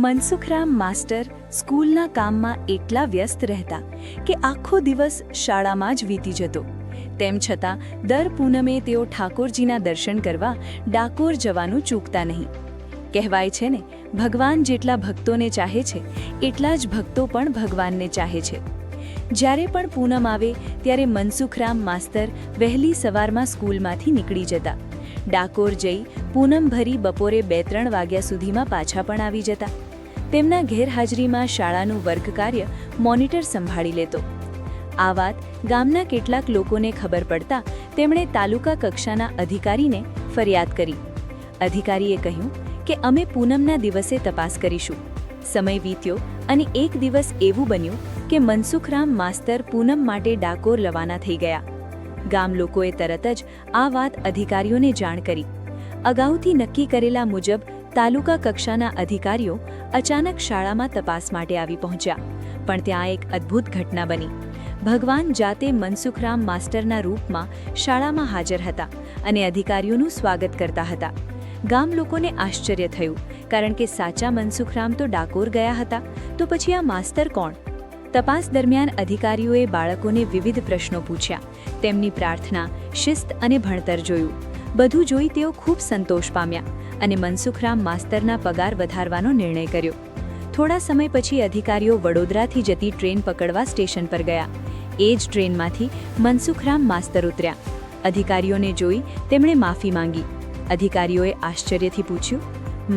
Mansukhram master સ્કૂલના કામમાં એટલા વ્યસ્ત રહેતા કે આખો દિવસ શાળામાં જ વીતી જતો. તેમ છતાં દર પૂનમે તેઓ ઠાકોરજીના દર્શન કરવા ડાકોર જવાનું ચૂકતા નહીં. કહેવાય છે ને, ભગવાન જેટલા ભક્તોને ચાહે છે એટલા જ ભક્તો પણ ભગવાનને ચાહે છે. જ્યારે પણ પૂનમ આવે ત્યારે મનસુખરામ માસ્તર વહેલી સવારમાં સ્કૂલમાંથી નીકળી જતા. ડાકોર જઈ પૂનમ ભરી બપોરે 2-3 વાગ્યા સુધીમાં પાછા પણ આવી જતા. તેમના ગેરહાજરીમાં શાળાનું વર્ગકાર્ય મોનિટર સંભાળી લેતો. આ વાત ગામના કેટલાક લોકોને ખબર પડતા તેમણે તાલુકા કક્ષાના અધિકારીને ફરિયાદ કરી. અધિકારીએ કહ્યું કે અમે પૂનમના દિવસે તપાસ કરીશું. સમય વીત્યો અને એક દિવસ એવું બન્યું કે મનસુખરામ માસ્તર પૂનમ માટે ડાકોર રવાના થઈ ગયા. ગામ લોકોએ તરત જ આ વાત અધિકારીઓને જાણ કરી. અગાઉથી નક્કી કરેલા મુજબ તાલુકા કક્ષાના અધિકારીઓ અચાનક શાળામાં તપાસ માટે આવી પહોંચ્યા. પણ ત્યાં એક અદ્ભુત ઘટના બની. ભગવાન જાતે મનસુખરામ માસ્ટરના રૂપમાં શાળામાં હાજર હતા અને અધિકારીઓનું સ્વાગત કરતા હતા. ગામ લોકોને આશ્ચર્ય થયું, કારણ કે સાચા મનસુખરામ તો ડાકોર ગયા હતા, તો પછી આ માસ્તર કોણ? તપાસ દરમિયાન અધિકારીઓએ બાળકોને વિવિધ પ્રશ્નો પૂછ્યા. તેમની પ્રાર્થના, શિસ્ત અને ભણતર જોયું. બધું જોઈ તેઓ ખૂબ સંતોષ પામ્યા અને મનસુખરામ માસ્તરના પગાર વધારવાનો નિર્ણય કર્યો. થોડા સમય પછી અધિકારીઓ વડોદરાથી જતી ટ્રેન પકડવા સ્ટેશન પર ગયા. એ જ ટ્રેનમાંથી મનસુખરામ માસ્તર ઉતર્યા. અધિકારીઓને જોઈ તેમણે માફી માંગી. અધિકારીઓએ આશ્ચર્યથી પૂછ્યું,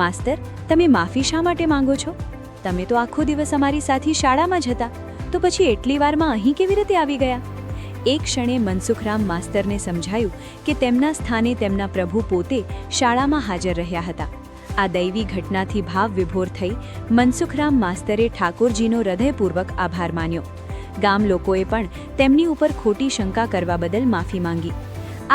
માસ્તર, તમે માફી શા માટે માંગો છો? તમે તો આખો દિવસ અમારી સાથે શાળામાં જ હતા, તો પછી એટલી વારમાં અહીં કેવી રીતે આવી ગયા? એક ક્ષણે મનસુખરામ માસ્તરને સમજાયું કે તેમના સ્થાને તેમના પ્રભુ પોતે શાળામાં હાજર રહ્યા હતા. આ દૈવી ઘટનાથી ભાવ વિભોર થઈ મનસુખરામ માસ્તરે ઠાકોરજીનો હૃદયપૂર્વક આભાર માન્યો. ગામ લોકોએ પણ તેમની ઉપર ખોટી શંકા કરવા બદલ માફી માંગી.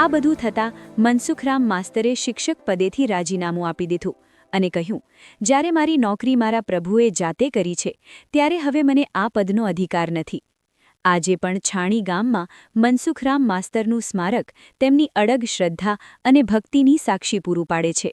આ બધું થતાં મનસુખરામ માસ્તરે શિક્ષક પદેથી રાજીનામું આપી દીધું અને કહ્યું, જ્યારે મારી નોકરી મારા પ્રભુએ જાતે કરી છે ત્યારે હવે મને આ પદનો અધિકાર નથી. આજે પણ છાણી ગામમાં મનસુખરામ માસ્તરનું સ્મારક તેમની અડગ શ્રદ્ધા અને ભક્તિની સાક્ષી પૂરું પાડે છે.